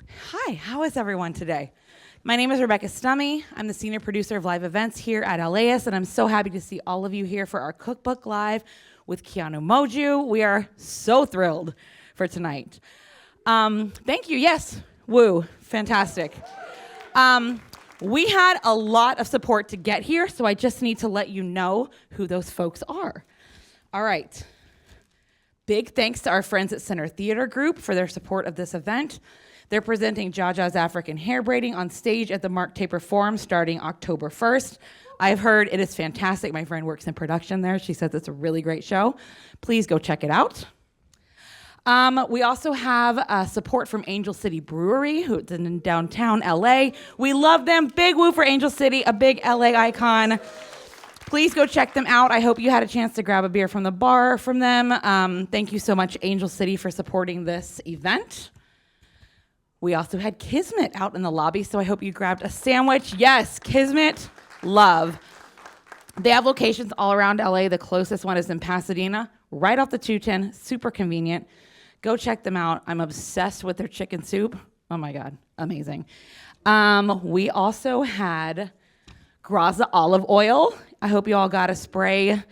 Hi, how is everyone today? My name is Rebecca Stummy. I'm the senior producer of live events here at LAist, and I'm so happy to see all of you here for our Cookbook Live with Kiano Moju. We are so thrilled for tonight. Thank you. Yes, woo, fantastic. We had a lot of support to get here, so I just need to let you know who those folks are. All right. Big thanks to our friends at Center Theater Group for their support of this event. They're presenting Jaja's African Hair Braiding on stage at the Mark Taper Forum starting October 1st. I've heard it is fantastic. My friend works in production there. She says it's a really great show. Please go check it out. We also have support from Angel City Brewery, who's in downtown LA. We love them. Big woo for Angel City, a big LA icon. Please go check them out. I hope you had a chance to grab a beer from the bar from them. Thank you so much, Angel City, for supporting this event. We also had Kismet out in the lobby, so I hope you grabbed a sandwich. Yes, Kismet, love. They have locations all around LA. The closest one is in Pasadena, right off the 210, super convenient. Go check them out. I'm obsessed with their chicken soup. Oh my God, amazing. We also had Graza olive oil. I hope you all got a spray.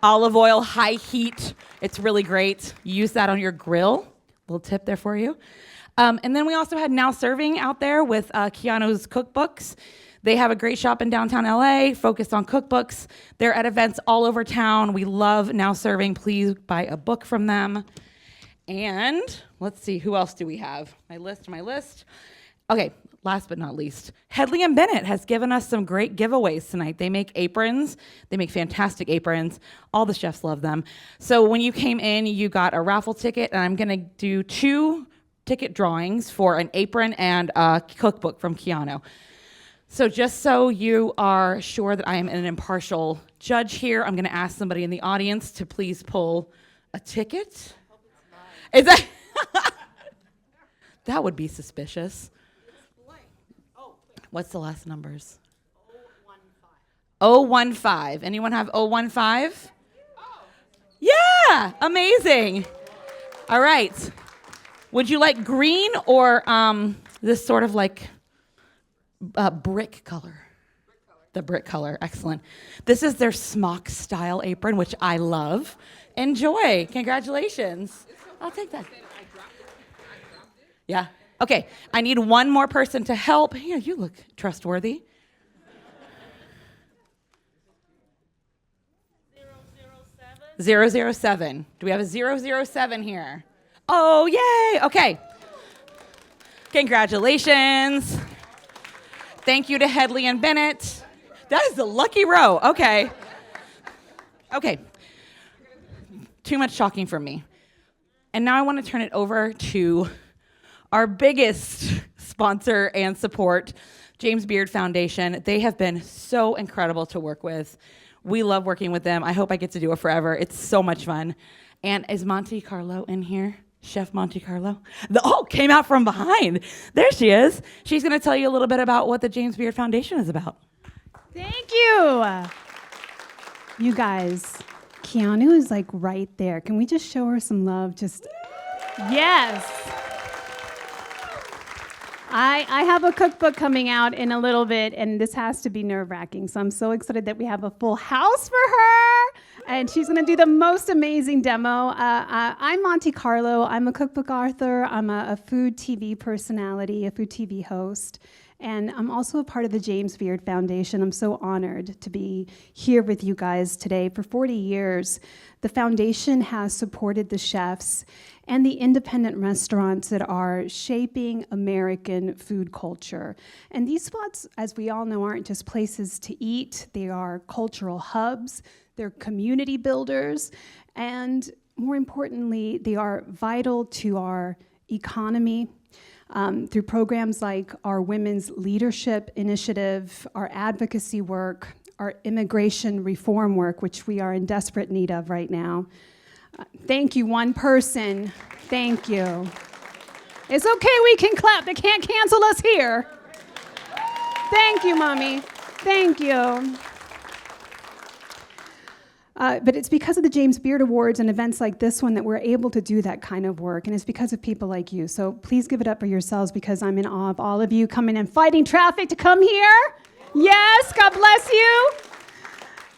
Olive oil, high heat. It's really great. Use that on your grill. Little tip there for you. And then we also had Now Serving out there with Kiano's Cookbooks. They have a great shop in downtown LA focused on cookbooks. They're at events all over town. We love Now Serving. Please buy a book from them. And let's see, who else do we have? My list. Okay, last but not least, Headley & Bennett has given us some great giveaways tonight. They make aprons. They make fantastic aprons. All the chefs love them. So when you came in, you got a raffle ticket, and I'm going to do 2 ticket drawings for an apron and a cookbook from Kiano. So just so you are sure that I am an impartial judge here, I'm going to ask somebody in the audience to please pull a ticket. Is that that would be suspicious. What's the last numbers? 015. Anyone have 015? Yeah, amazing. All right. Would you like green or this sort of like brick color? The brick color, excellent. This is their smock style apron, which I love. Enjoy, congratulations. I'll take that. Yeah, okay, I need one more person to help. Here, you look trustworthy. 007. Do we have a 007 here? Oh, yay! Okay. Congratulations. Thank you to Headley & Bennett. That is the lucky row. Okay. Okay. Too much talking from me. And now I want to turn it over to our biggest sponsor and support, James Beard Foundation. They have been so incredible to work with. We love working with them. I hope I get to do it forever. It's so much fun. And is Monte Carlo in here? Chef Monte Carlo? Came out from behind. There she is. She's going to tell you a little bit about what the James Beard Foundation is about. Thank you. You guys, Kiano is like right there. Can we just show her some love? Yes. I have a cookbook coming out in a little bit, and this has to be nerve-wracking. So I'm so excited that we have a full house for her, and she's going to do the most amazing demo. I'm Monte Carlo. I'm a cookbook author. I'm a food TV personality, a food TV host, and I'm also a part of the James Beard Foundation. I'm so honored to be here with you guys today. For 40 years, the foundation has supported the chefs and the independent restaurants that are shaping American food culture. And these spots, as we all know, aren't just places to eat. They are cultural hubs. They're community builders. And more importantly, they are vital to our economy through programs like our Women's Leadership Initiative, our advocacy work, our immigration reform work, which we are in desperate need of right now. Thank you, one person. Thank you. It's okay, we can clap. They can't cancel us here. Thank you, Mommy. Thank you. But it's because of the James Beard Awards and events like this one that we're able to do that kind of work, and it's because of people like you. So please give it up for yourselves, because I'm in awe of all of you coming and fighting traffic to come here. Yes, God bless you.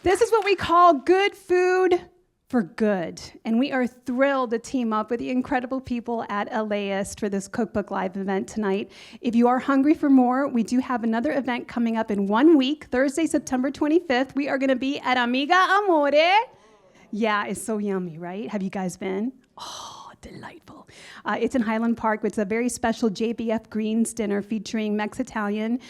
This is what we call good food for good, and we are thrilled to team up with the incredible people at LAist for this Cookbook Live event tonight. If you are hungry for more, we do have another event coming up in 1 week, Thursday, September 25th. We are going to be at Amiga Amore. Yeah, it's so yummy, right? Have you guys been? Oh, delightful. It's in Highland Park. It's a very special JBF Greens dinner featuring Mex-Italian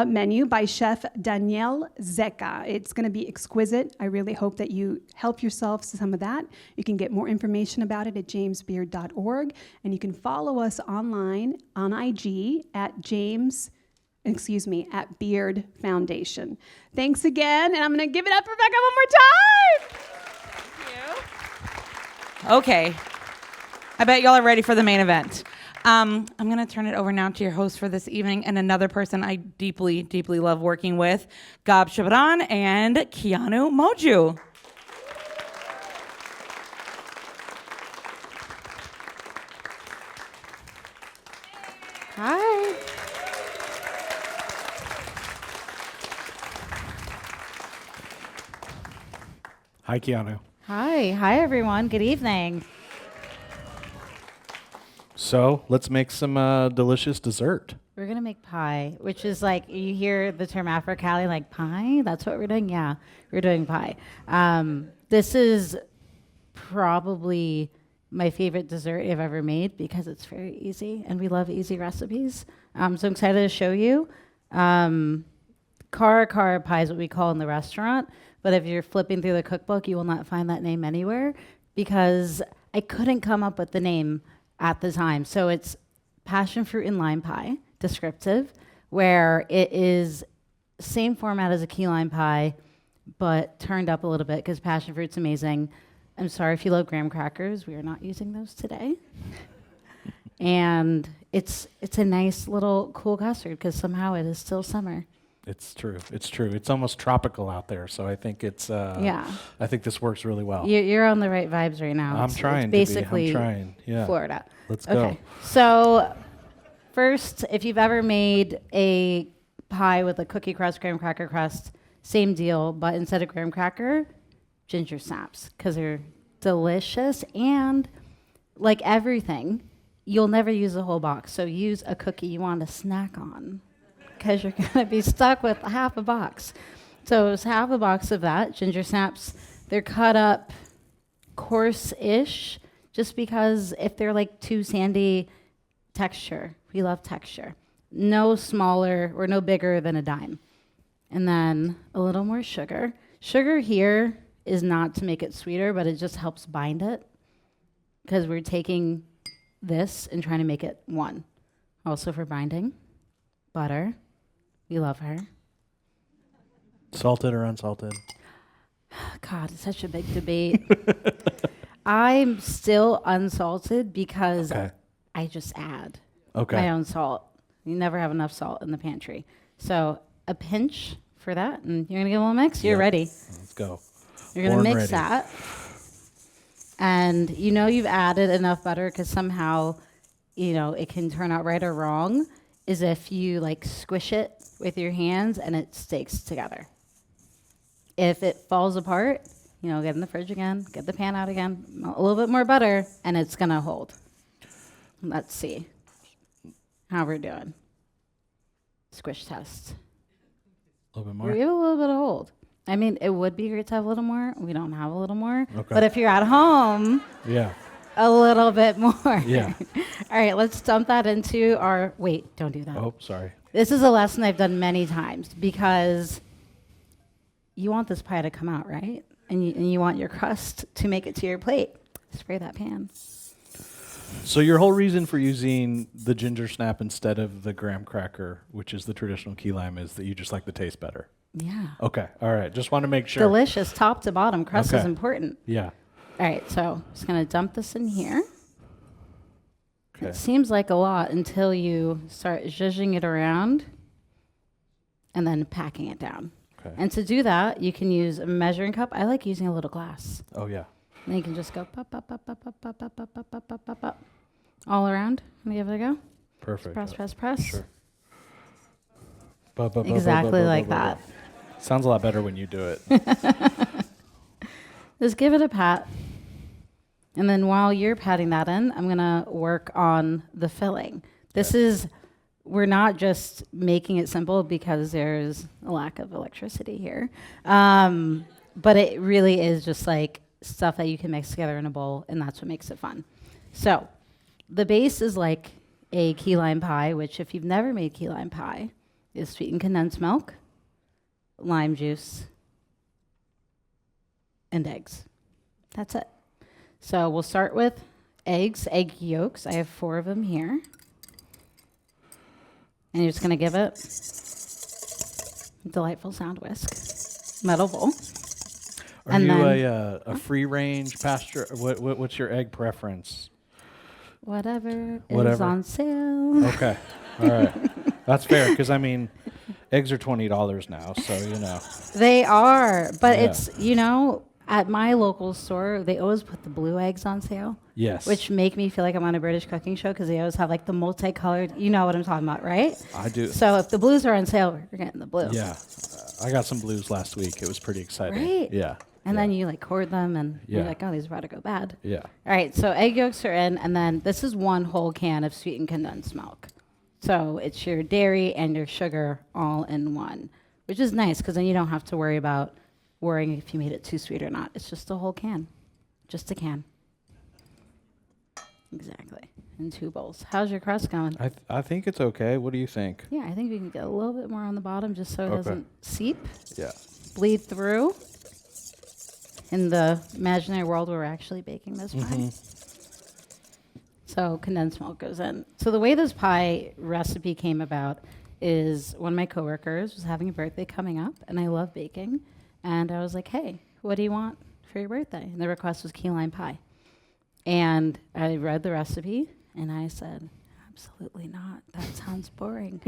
menu by Chef Daniel Zecca. It's going to be exquisite. I really hope that you help yourselves to some of that. You can get more information about it at jamesbeard.org, and you can follow us online on IG at at Beard Foundation. Thanks again, and I'm going to give it up for Becca one more time. Thank you. Okay. I bet y'all are ready for the main event. I'm going to turn it over now to your host for this evening, and another person I deeply, deeply love working with, Gab Chabrán and Kiano Moju. Hi. Hi, Kiano. Hi, everyone. Good evening. So let's make some delicious dessert. We're going to make pie, which is like, you hear the term AfriCali, like pie? That's what we're doing? Yeah, we're doing pie. This is probably my favorite dessert I've ever made because it's very easy, and we love easy recipes. So I'm excited to show you. Cara pie is what we call in the restaurant, but if you're flipping through the cookbook, you will not find that name anywhere because I couldn't come up with the name at the time. So it's passion fruit and lime pie, descriptive, where it is same format as a key lime pie, but turned up a little bit because passion fruit's amazing. I'm sorry if you love graham crackers. We are not using those today. And it's a nice little cool custard because somehow it is still summer. It's true. It's true. It's almost tropical out there, so I think it's. Yeah. I think this works really well. You're on the right vibes right now. I'm trying. It's basically I'm trying. Yeah. Florida. Let's go. Okay. So first, if you've ever made a pie with a cookie crust, graham cracker crust, same deal, but instead of graham cracker, ginger snaps, because they're delicious. And like everything, you'll never use the whole box. So use a cookie you want to snack on, because you're going to be stuck with half a box. So it's half a box of that, ginger snaps. They're cut up coarse-ish, just because if they're like too sandy, texture. We love texture. No smaller or no bigger than a dime. And then a little more sugar. Sugar here is not to make it sweeter, but it just helps bind it, because we're taking this and trying to make it one. Also for binding, butter. We love her. Salted or unsalted? God, it's such a big debate. I'm still unsalted because I just add my own salt. You never have enough salt in the pantry. So a pinch for that, and you're going to get a little mix. You're ready. Let's go. You're going to mix that. And you know you've added enough butter because somehow, it can turn out right or wrong, is if you like squish it with your hands and it sticks together. If it falls apart, get in the fridge again, get the pan out again, a little bit more butter, and it's going to hold. Let's see how we're doing. Squish test. A little bit more. We have a little bit of hold. I mean, it would be great to have a little more. We don't have a little more. Okay. But if you're at home, a little bit more. Yeah. All right, let's dump that into our... Wait, don't do that. Oh, sorry. This is a lesson I've done many times because you want this pie to come out, right? And you want your crust to make it to your plate. Spray that pan. So your whole reason for using the ginger snap instead of the graham cracker, which is the traditional key lime, is that you just like the taste better. Yeah. Okay. All right. Just want to make sure. Delicious, top to bottom. Crust is important. Yeah. All right, so I'm just going to dump this in here. Okay. It seems like a lot until you start zhuzhing it around and then packing it down. Okay. And to do that, you can use a measuring cup. I like using a little glass. Oh yeah. And then you can just go pop, pop, pop, pop, pop, pop, pop, pop, pop, pop, pop, pop, pop, all around. Let me give it a go. Perfect. Press, press, press. Sure. Exactly like that. Sounds a lot better when you do it. Just give it a pat. And then while you're patting that in, I'm going to work on the filling. We're not just making it simple because there's a lack of electricity here. But it really is just like stuff that you can mix together in a bowl, and that's what makes it fun. So the base is like a key lime pie, which if you've never made key lime pie, is sweetened condensed milk, lime juice, and eggs. That's it. So we'll start with egg yolks. I have 4 of them here. And you're just going to give it a delightful sound whisk. Metal bowl. Are And you then- a free range pasture? What's your egg preference? Whatever is Whatever. on sale. Okay. All right. That's fair because I mean, eggs are $20 now, so you know. They are, but Yeah. it's, at my local store, they always put the blue eggs on sale, Yes. which make me feel like I'm on a British cooking show because they always have like the multicolored, you know what I'm talking about, right? I do. So if the blues are on sale, we're getting the blue. Yeah. I got some blues last week. It was pretty exciting. Right? Yeah. And yeah. then you like hoard them and you're Yeah. like, oh, these are about to go bad. Yeah. All right, so egg yolks are in, and then this is 1 whole can of sweetened condensed milk. So it's your dairy and your sugar all in one, which is nice because then you don't have to worrying if you made it too sweet or not. It's just a whole can, just a can. Exactly, in 2 bowls. How's your crust going? I think it's okay. What do you think? Yeah, I think we can get a little bit more on the bottom just so it Okay. doesn't seep, Yeah. bleed through in the imaginary world where we're actually baking this pie. Mm-hmm. So condensed milk goes in. So the way this pie recipe came about is one of my coworkers was having a birthday coming up, and I love baking. And I was like, hey, what do you want for your birthday? And the request was key lime pie. And I read the recipe, and I said, absolutely not. That sounds boring.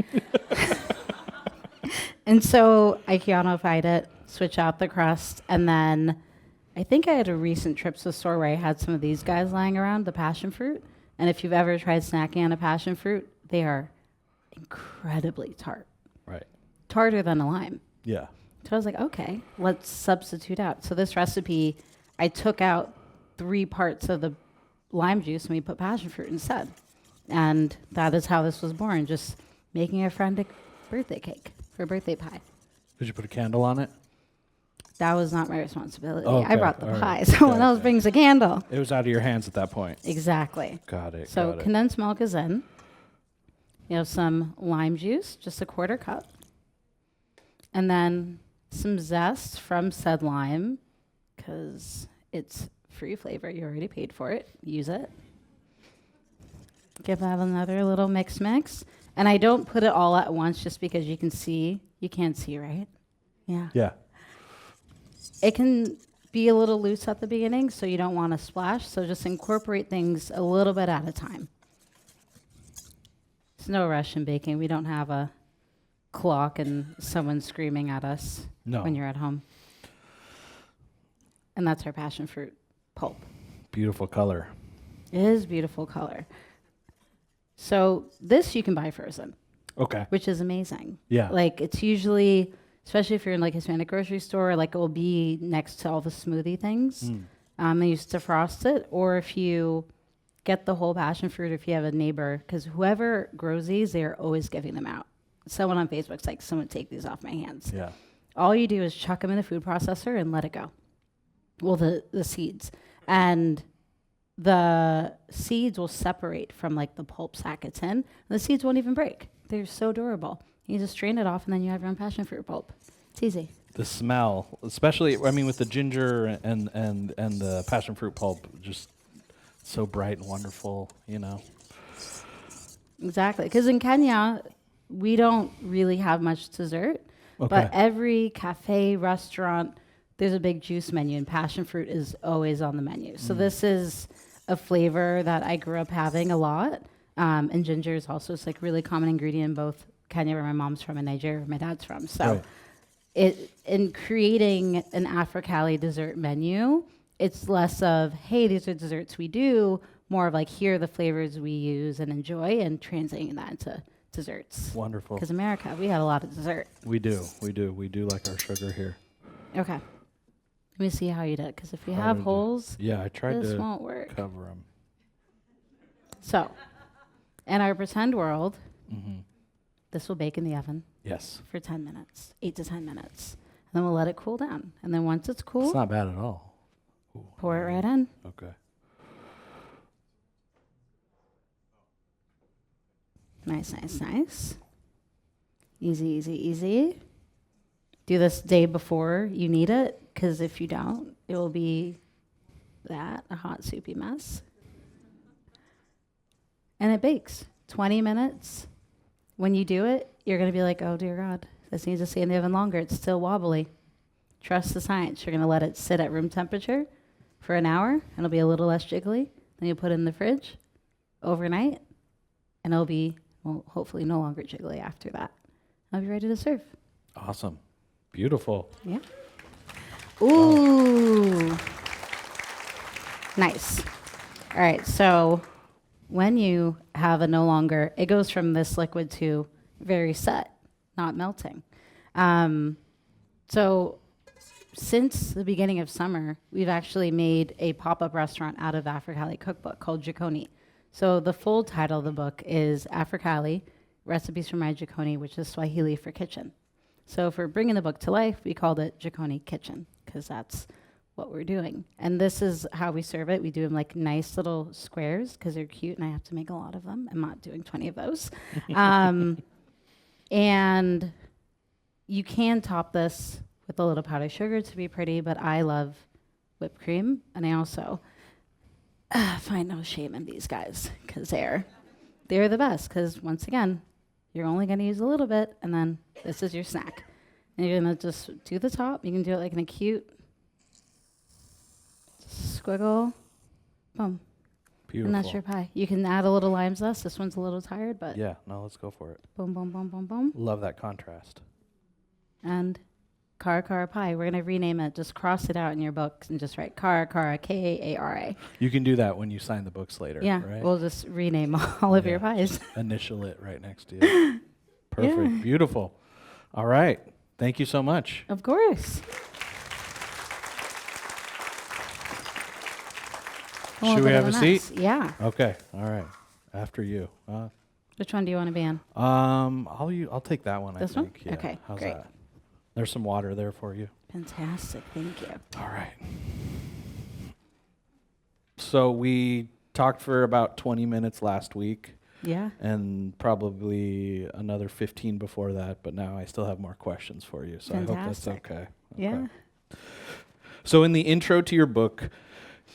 And so I Kiano-fied it, switch out the crust, and then I think I had a recent trip to the store where I had some of these guys lying around, the passion fruit. And if you've ever tried snacking on a passion fruit, they are incredibly tart, Right. tarter than a lime. Yeah. So I was like, okay, let's substitute out. So this recipe, I took out 3 parts of the lime juice and we put passion fruit instead. And that is how this was born, just making a friend a birthday cake for a birthday pie. Did you put a candle on it? That was not my responsibility. Okay, I brought the all pie. right. Someone Okay, else okay. brings a candle. It was out of your hands at that point. Exactly. Got it. So got it. condensed milk is in. You have some lime juice, just a 1/4 cup. And then some zest from said lime, because it's free flavor. You already paid for it. Use it. Give that another little mix. And I don't put it all at once just because you can see. You can't see, right? Yeah. Yeah. It can be a little loose at the beginning, so you don't want to splash. So just incorporate things a little bit at a time. There's no rush in baking. We don't have a clock and someone screaming at us No. when you're at home. And that's our passion fruit pulp. Beautiful color. It is beautiful color. So this you can buy frozen, Okay. which is amazing. Yeah. Like it's usually, especially if you're in like a Hispanic grocery store, like it will be next to all the smoothie things. They used to defrost it, or if you get the whole passion fruit, if you have a neighbor, because whoever grows these, they are always giving them out. Someone on Facebook's like, someone take these off my hands. Yeah. All you do is chuck them in the food processor and let it go. Well, the seeds. And the seeds will separate from like the pulp sack it's in. And the seeds won't even break. They're so durable. You just strain it off and then you have your own passion fruit pulp. It's easy. The smell, especially, I mean, with the ginger and the passion fruit pulp, just so bright and wonderful, you know. Exactly. Because in Kenya, we don't really have much dessert. Okay. But every cafe, restaurant, there's a big juice menu, and passion fruit is always on the menu. So this is a flavor that I grew up having a lot. And ginger is also it's like really common ingredient in both Kenya, where my mom's from, and Nigeria, where my dad's from. So Right. in creating an AfriCali dessert menu, it's less of, hey, these are desserts we do, more of like, here are the flavors we use and enjoy, and translating that into desserts. Wonderful. Because America, we have a lot of dessert. We do like our sugar here. Okay. Let me see how you did, because if you How have did you- holes, Yeah, I tried this to won't work. cover them. So, in our pretend world, Mm-hmm. this will bake in the oven Yes. for 10 minutes, 8 to 10 minutes. And then we'll let it cool down. And then once it's cool, It's not bad at all. Ooh, pour it right in. Okay. Nice, nice, nice. Easy, easy, easy. Do this day before you need it, because if you don't, it will be a hot, soupy mess. And it bakes 20 minutes. When you do it, you're going to be like, oh, dear God, this needs to stay in the oven longer. It's still wobbly. Trust the science. You're going to let it sit at room temperature for an hour, and it'll be a little less jiggly. Then you put it in the fridge overnight, and it'll be, well, hopefully no longer jiggly after that. I'll be ready to serve. Awesome. Beautiful. Yeah. Ooh. Nice. All right, so when you have a no longer, it goes from this liquid to very set, not melting. So since the beginning of summer, we've actually made a pop-up restaurant out of the AfriCali cookbook called Jikoni. So the full title of the book is AfriCali, Recipes from My Jikoni, which is Swahili for kitchen. So for bringing the book to life, we called it Jikoni Kitchen, because that's what we're doing. And this is how we serve it. We do them like nice little squares, because they're cute, and I have to make a lot of them. I'm not doing 20 of those. And you can top this with a little powdered sugar to be pretty, but I love whipped cream, and I also find no shame in these guys, because they're the best, because once again, you're only going to use a little bit, and then this is your snack. And you're going to just do the top. You can do it like in a cute squiggle. Boom. Beautiful. And that's your pie. You can add a little lime zest. This one's a little tired, but Yeah, no, let's go for it. boom, boom, boom, boom, boom. Love that contrast. And Kara pie. We're going to rename it. Just cross it out in your books and just write Kara, Kaara. You can do that when you sign the books later, Yeah, right? we'll just rename all of Yeah, your pies. just initial it right next to you. Perfect. Yeah. Beautiful. All right. Thank you so much. Of course. Should we have a seat? Yeah. Okay. All right. After you. Which one do you want to be in? I'll take that one. This I one? think. Yeah. Okay, How's great. that? There's some water there for you. Fantastic. Thank you. All right. So we talked for about 20 minutes last week, Yeah. and probably another 15 before that, but now I still have more questions for you, so I hope that's Fantastic. okay. Yeah. So in the intro to your book,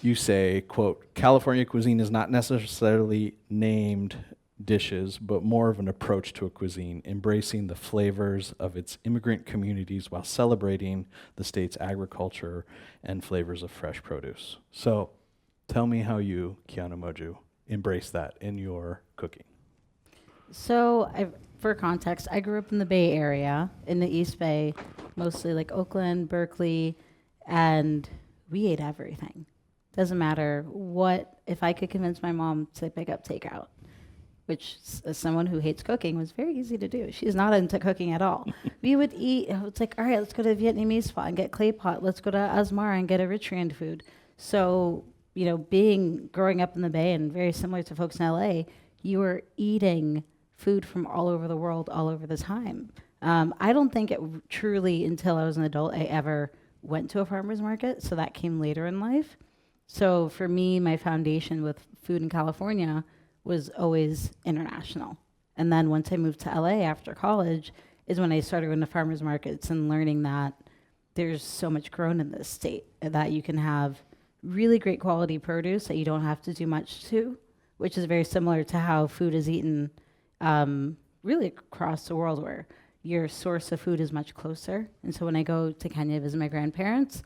you say, quote, California cuisine is not necessarily named dishes, but more of an approach to a cuisine, embracing the flavors of its immigrant communities while celebrating the state's agriculture and flavors of fresh produce. So tell me how you, Kiano Moju, embrace that in your cooking. So, for context, I grew up in the Bay Area, in the East Bay, mostly like Oakland, Berkeley, and we ate everything. Doesn't matter what, if I could convince my mom to pick up takeout, which as someone who hates cooking was very easy to do. She's not into cooking at all. We would eat, it's like, all right, let's go to a Vietnamese spot and get clay pot. Let's go to Asmara and get a rich Rand food. So, you know, growing up in the Bay and very similar to folks in LA, you were eating food from all over the world, all over the time. I don't think it truly, until I was an adult, I ever went to a farmer's market. So that came later in life. So for me, my foundation with food in California was always international. And then once I moved to LA after college is when I started going to farmers markets and learning that there's so much grown in this state that you can have really great quality produce that you don't have to do much to, which is very similar to how food is eaten really across the world, where your source of food is much closer. And so when I go to Kenya to visit my grandparents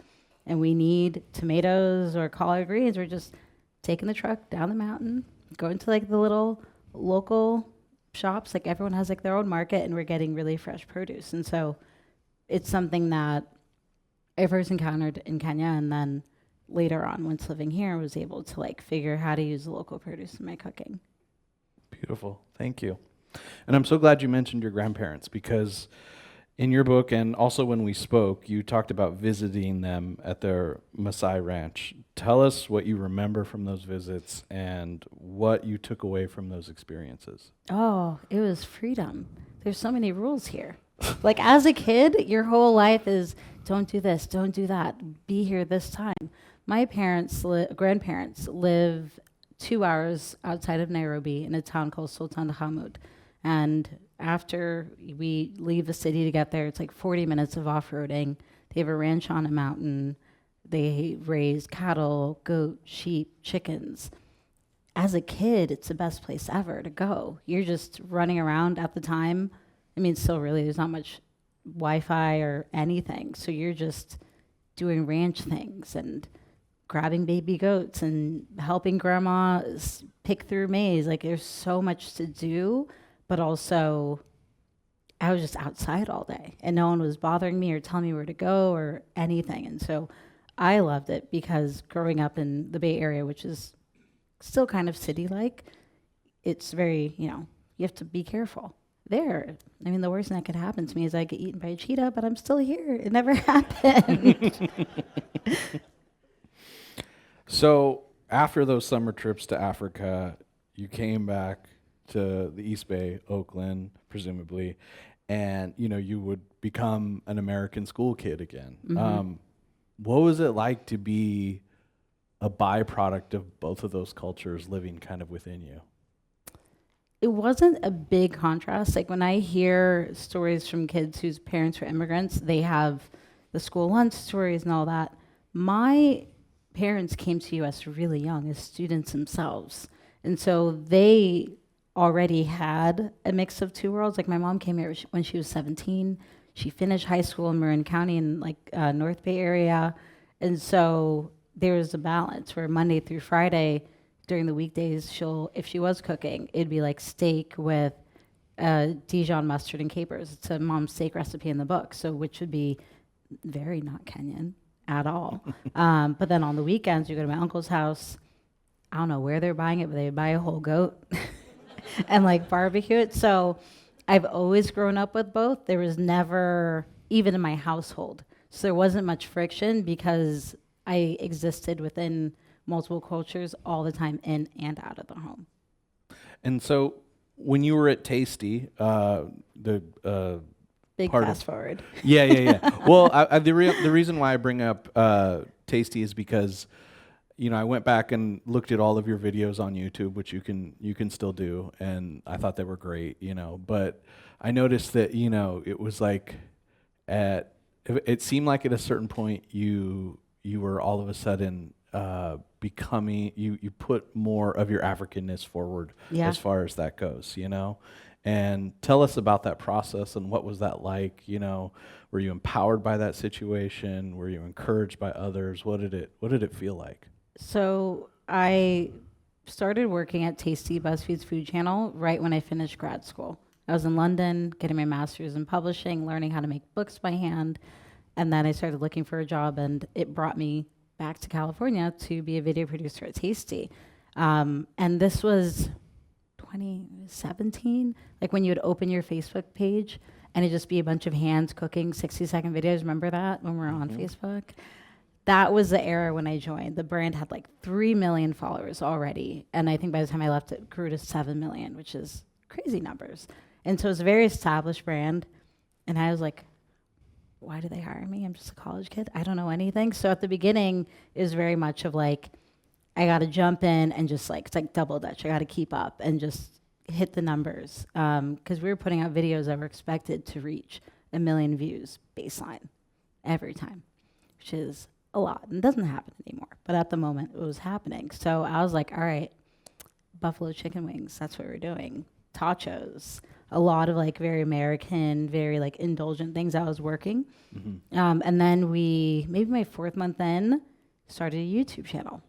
and we need tomatoes or collard greens, we're just taking the truck down the mountain, going to like the little local shops, like everyone has like their own market, and we're getting really fresh produce. And so it's something that I first encountered in Kenya, and then later on, once living here, was able to like figure how to use the local produce in my cooking. Beautiful. Thank you. And I'm so glad you mentioned your grandparents, because in your book and also when we spoke, you talked about visiting them at their Maasai ranch. Tell us what you remember from those visits and what you took away from those experiences. Oh, it was freedom. There's so many rules here. Like as a kid, your whole life is don't do this, don't do that, be here this time. My grandparents live 2 hours outside of Nairobi in a town called Sultan Hamud. And after we leave the city to get there, it's like 40 minutes of off-roading. They have a ranch on a mountain. They raise cattle, goat, sheep, chickens. As a kid, it's the best place ever to go. You're just running around at the time. I mean, still really, there's not much Wi-Fi or anything. So you're just doing ranch things and grabbing baby goats and helping grandma pick through maize. Like there's so much to do, but also I was just outside all day and no one was bothering me or telling me where to go or anything. And so I loved it because growing up in the Bay Area, which is still kind of city-like, it's very, you have to be careful. There, I mean, the worst thing that could happen to me is I get eaten by a cheetah, but I'm still here. It never happened. So after those summer trips to Africa, you came back to the East Bay, Oakland, presumably, and you would become an American school kid again. Mm-hmm. What was it like to be a byproduct of both of those cultures living kind of within you? It wasn't a big contrast. Like when I hear stories from kids whose parents were immigrants, they have the school lunch stories and all that. My parents came to US really young as students themselves. And so they already had a mix of two worlds. Like my mom came here when she was 17. She finished high school in Marin County in North Bay area. And so there was a balance where Monday through Friday, during the weekdays, if she was cooking, it'd be like steak with Dijon mustard and capers. It's a mom's steak recipe in the book, so which would be very not Kenyan at all. But then on the weekends, you go to my uncle's house. I don't know where they're buying it, but they buy a whole goat and barbecue it. So I've always grown up with both. There was never, even in my household, so there wasn't much friction because I existed within multiple cultures all the time, in and out of the home. And so when you were at Tasty, the Big fast forward. Yeah. Well, the reason why I bring up Tasty is because I went back and looked at all of your videos on YouTube, which you can still do, and I thought they were great. But I noticed that it was it seemed like at a certain point you were all of a sudden becoming, you put more of your Africanness forward as far as that goes, and tell us about that process and what was that like, were you empowered by that situation? Were you encouraged by others? What did it feel like? So I started working at Tasty, BuzzFeed's food channel, right when I finished grad school. I was in London getting my master's in publishing, learning how to make books by hand, and then I started looking for a job, and it brought me back to California to be a video producer at Tasty. And this was 2017, when you would open your Facebook page and it'd just be a bunch of hands cooking 60-second videos. Remember that when we were on Facebook? That was the era when I joined. The brand had 3 million followers already. And I think by the time I left, it grew to 7 million, which is crazy numbers. And so it's a very established brand. And I was like, why do they hire me? I'm just a college kid. I don't know anything. So at the beginning, it was very much of I got to jump in and just it's like double dutch. I got to keep up and just hit the numbers. Because we were putting out videos that were expected to reach 1 million views baseline every time, which is a lot. And it doesn't happen anymore. But at the moment, it was happening. So I was like, all right, buffalo chicken wings, that's what we're doing. Tachos. A lot of very American, very indulgent things I was working. Mm-hmm. And then maybe my 4th month in, started a YouTube channel.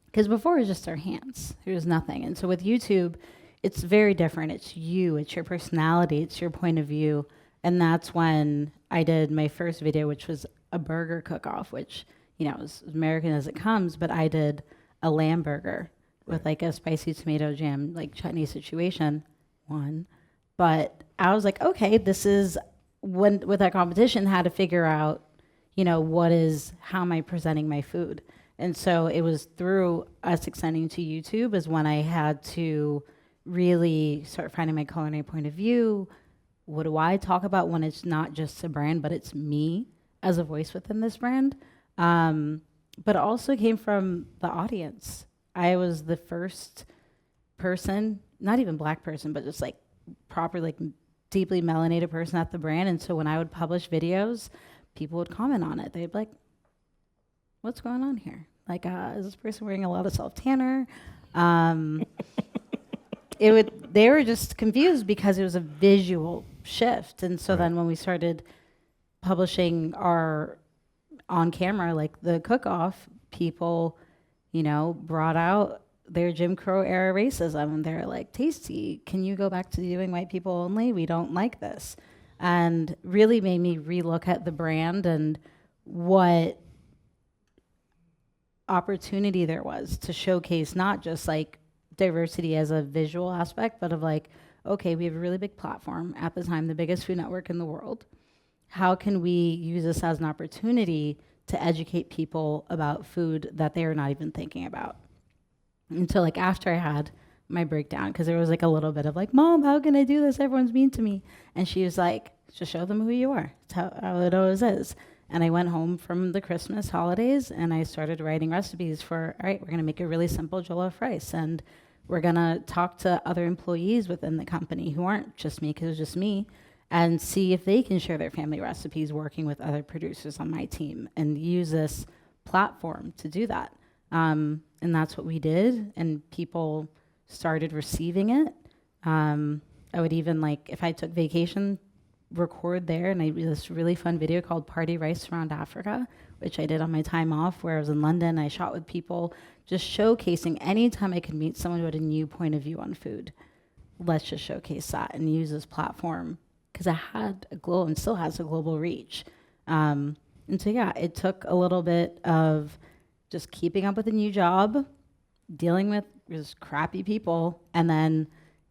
Because before it was just our hands. There was nothing. And so with YouTube, it's very different. It's you, it's your personality, it's your point of view. And that's when I did my first video, which was a burger cook-off, which, as American as it comes, but I did a lamb burger with like a spicy tomato jam, like chutney situation, But I was like, okay, this is when, with that competition, how to figure out, how am I presenting my food? And so it was through us extending to YouTube is when I had to really start finding my culinary point of view. What do I talk about when it's not just a brand, but it's me as a voice within this brand? But it also came from the audience. I was the first person, not even black person, but just like proper, like deeply melanated person at the brand. And so when I would publish videos, people would comment on it. They'd be like, what's going on here? Like, is this person wearing a lot of self-tanner? They were just confused because it was a visual shift. And so then when we started publishing our on camera, like the cook-off, people, brought out their Jim Crow era racism, and they're like, Tasty, can you go back to doing white people only? We don't like this. And really made me relook at the brand and what opportunity there was to showcase not just like diversity as a visual aspect, but of like, okay, we have a really big platform, at the time the biggest food network in the world. How can we use this as an opportunity to educate people about food that they are not even thinking about? And so like after I had my breakdown, because there was like a little bit of like, Mom, how can I do this? Everyone's mean to me. And she was like, just show them who you are. It's how it always is. And I went home from the Christmas holidays and I started writing recipes for, all right, we're going to make a really simple jollof rice. And we're going to talk to other employees within the company who aren't just me, because it was just me, and see if they can share their family recipes working with other producers on my team and use this platform to do that. And that's what we did. And people started receiving it. I would even, like, if I took vacation, record there, and I did this really fun video called Party Rice Around Africa, which I did on my time off, where I was in London. I shot with people, just showcasing anytime I could meet someone who had a new point of view on food. Let's just showcase that and use this platform, because it had a global and still has a global reach. And so, yeah, it took a little bit of just keeping up with a new job, dealing with just crappy people, and then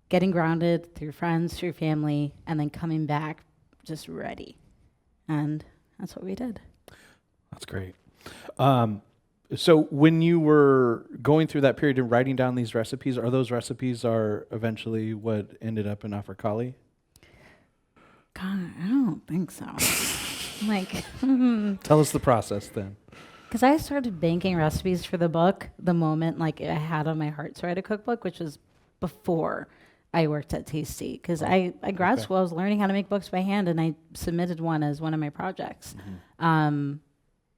getting grounded through friends, through family, and then coming back just ready. And that's what we did. That's great. So when you were going through that period and writing down these recipes, are those recipes eventually what ended up in AfriCali? God, I don't think so. Like, Tell us the process then. because I started banking recipes for the book the moment like I had on my heart to write a cookbook, which was before I worked at Tasty. Because I grad school, I was learning how to make books by hand, and I submitted one as one of my projects.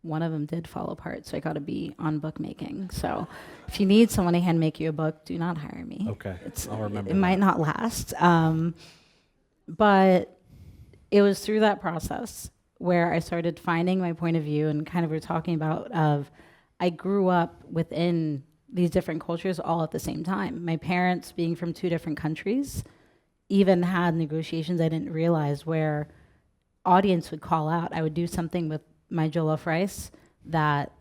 One of them did fall apart, so I got to be on bookmaking. So if you need someone to hand make you a book, do not hire me. Okay, I'll remember It that. might not last. But it was through that process where I started finding my point of view, and kind of we're talking about I grew up within these different cultures all at the same time. My parents, being from two different countries, even had negotiations I didn't realize where audience would call out. I would do something with my jollof rice that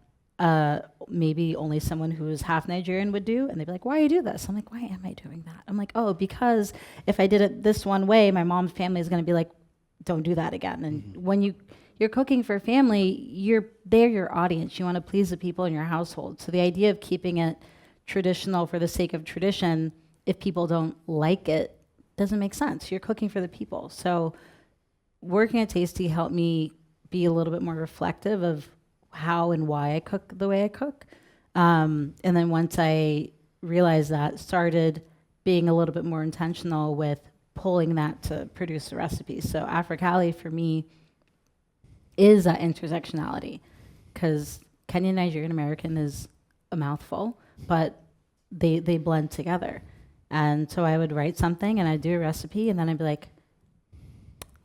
maybe only someone who is half Nigerian would do, and they'd be like, why do you do this? I'm like, why am I doing that? I'm like, oh, because if I did it this one way, my mom's family is going to be like, don't do that again. And when you're cooking for family, they're your audience. You want to please the people in your household. So the idea of keeping it traditional for the sake of tradition, if people don't like it, doesn't make sense. You're cooking for the people. So working at Tasty helped me be a little bit more reflective of how and why I cook the way I cook. And then once I realized that, started being a little bit more intentional with pulling that to produce the recipes. So AfriCali for me is that intersectionality, because Kenyan, Nigerian, American is a mouthful, but they blend together. And so I would write something and I'd do a recipe, and then I'd be like,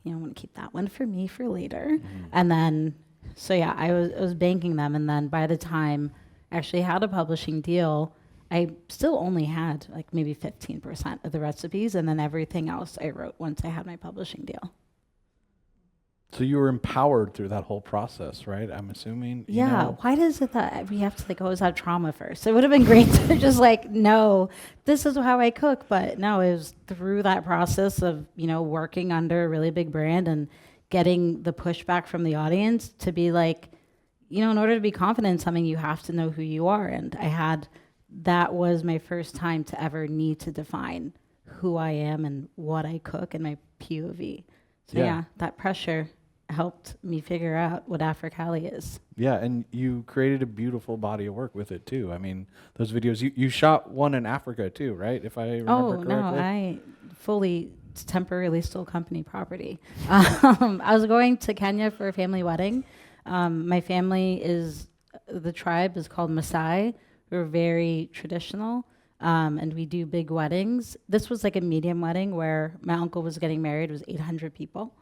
I want to keep that one for me for later. And then, so yeah, I was banking them. And then by the time I actually had a publishing deal, I still only had like maybe 15% of the recipes, and then everything else I wrote once I had my publishing deal. So you were empowered through that whole process, right? I'm assuming. you Yeah. know? Why does it that we have to like always have trauma first? It would have been great to just like, no, this is how I cook. But no, it was through that process of, working under a really big brand and getting the pushback from the audience to be like, in order to be confident in something, you have to know who you are. And that was my first time to ever need to define who I am and what I cook and my POV. So yeah, that pressure helped me figure out what AfriCali is. Yeah, and you created a beautiful body of work with it too. I mean, those videos, you shot one in Africa too, right? If I remember correctly. No, I fully temporarily stole company property. I was going to Kenya for a family wedding. My family the tribe is called Maasai. We're very traditional, and we do big weddings. This was like a medium wedding where my uncle was getting married. It was 800 people.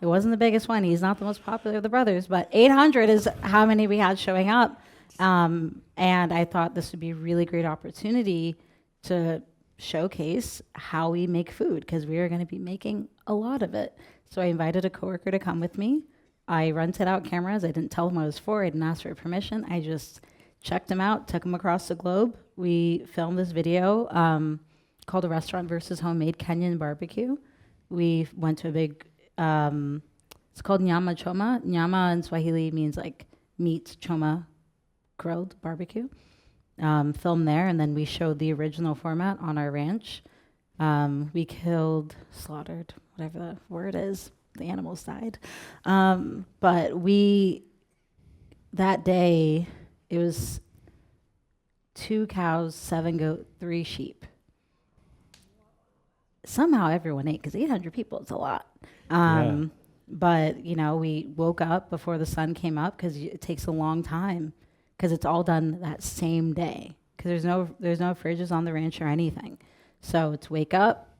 It wasn't the biggest one. He's not the most popular of the brothers, but 800 is how many we had showing up. And I thought this would be a really great opportunity to showcase how we make food, because we are going to be making a lot of it. So I invited a coworker to come with me. I rented out cameras. I didn't tell him what I was for. I didn't ask for permission. I just checked him out, took him across the globe. We filmed this video called A Restaurant versus Homemade Kenyan Barbecue. We went to a big, it's called Nyama Choma. Nyama in Swahili means like meat, choma, grilled barbecue. Filmed there, and then we showed the original format on our ranch. We slaughtered, whatever the word is, the animals died. But that day, it was 2 cows, 7 goats, 3 sheep. Somehow everyone ate, because 800 people is a lot. But, we woke up before the sun came up, because it takes a long time, because it's all done that same day, because there's no fridges on the ranch or anything. So it's wake up,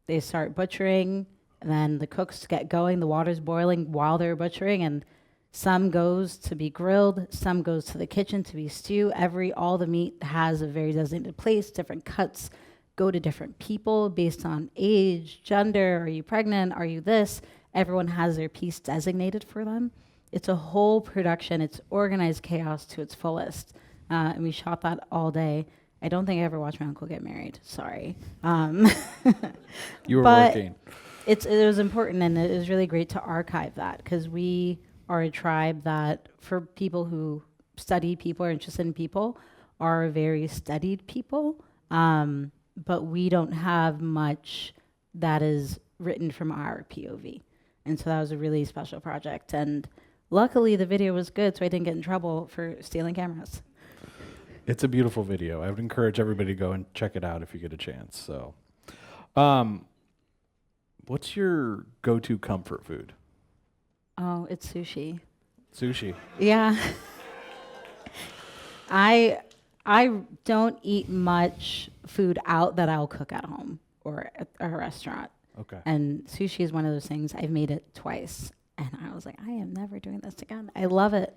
they start butchering, and then the cooks get going, the water's boiling while they're butchering, and some goes to be grilled, some goes to the kitchen to be stew. All the meat has a very designated place. Different cuts go to different people based on age, gender. Are you pregnant? Are you this? Everyone has their piece designated for them. It's a whole production. It's organized chaos to its fullest. And we shot that all day. I don't think I ever watched my uncle get married. Sorry. You were but working. It was important, and it was really great to archive that, because we are a tribe that, for people who study people or interested in people, are a very studied people. But we don't have much that is written from our POV. And so that was a really special project. And luckily the video was good, so I didn't get in trouble for stealing cameras. It's a beautiful video. I would encourage everybody to go and check it out if you get a chance. So, what's your go-to comfort food? Oh, it's sushi. Sushi. Yeah. I don't eat much food out that I'll cook at home or at a restaurant. Okay. And sushi is one of those things. I've made it twice, and I was like, I am never doing this again. I love it.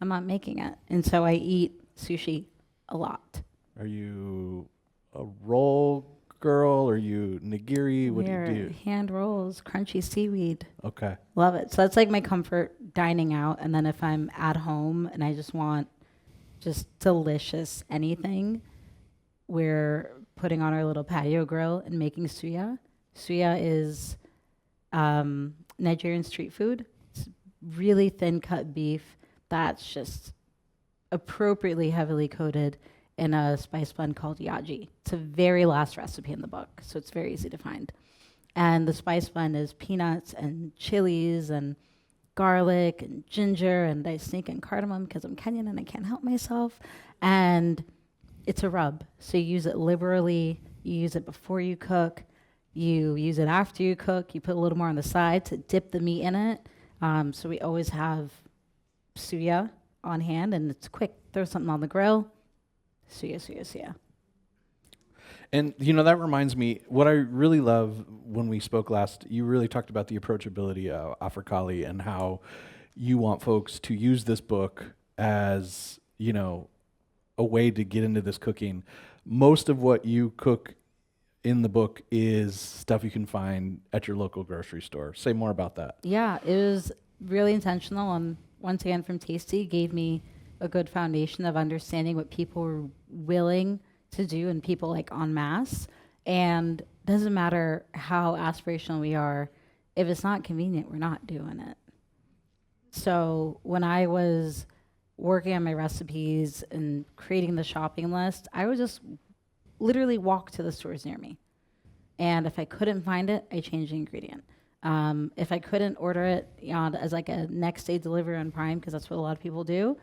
I'm not making it. And so I eat sushi a lot. Are you a roll girl? Are you nigiri? What do you do? Hand rolls, crunchy seaweed. Okay. Love it. So that's like my comfort dining out. And then if I'm at home and I just want just delicious anything, we're putting on our little patio grill and making suya. Suya is Nigerian street food. It's really thin cut beef that's just appropriately heavily coated in a spice blend called yaji. It's a very last recipe in the book, so it's very easy to find. And the spice blend is peanuts and chilies and garlic and ginger, and I sneak in cardamom because I'm Kenyan and I can't help myself. And it's a rub, so you use it liberally. You use it before you cook. You use it after you cook. You put a little more on the side to dip the meat in it. So we always have suya on hand, and it's quick. Throw something on the grill. Suya. And, that reminds me, what I really love when we spoke last, you really talked about the approachability of AfriCali and how you want folks to use this book as, a way to get into this cooking. Most of what you cook in the book is stuff you can find at your local grocery store. Say more about that. Yeah, it was really intentional, and once again from Tasty gave me a good foundation of understanding what people were willing to do and people like en masse. And doesn't matter how aspirational we are, if it's not convenient, we're not doing it. So when I was working on my recipes and creating the shopping list, I would just literally walk to the stores near me. And if I couldn't find it, I changed the ingredient. If I couldn't order it as like a next day delivery on Prime, because that's what a lot of people do,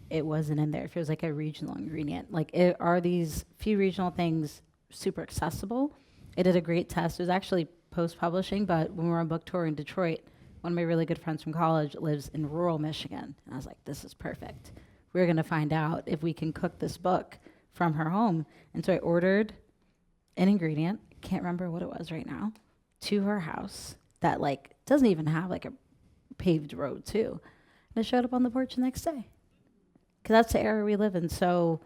it wasn't in there. If it was like a regional ingredient, like are these few regional things super accessible? I did a great test. It was actually post-publishing, but when we were on book tour in Detroit, one of my really good friends from college lives in rural Michigan. And I was like, this is perfect. We're going to find out if we can cook this book from her home. And so I ordered an ingredient, can't remember what it was right now, to her house that like doesn't even have like a paved road too. And it showed up on the porch the next day. Because that's the area we live in. So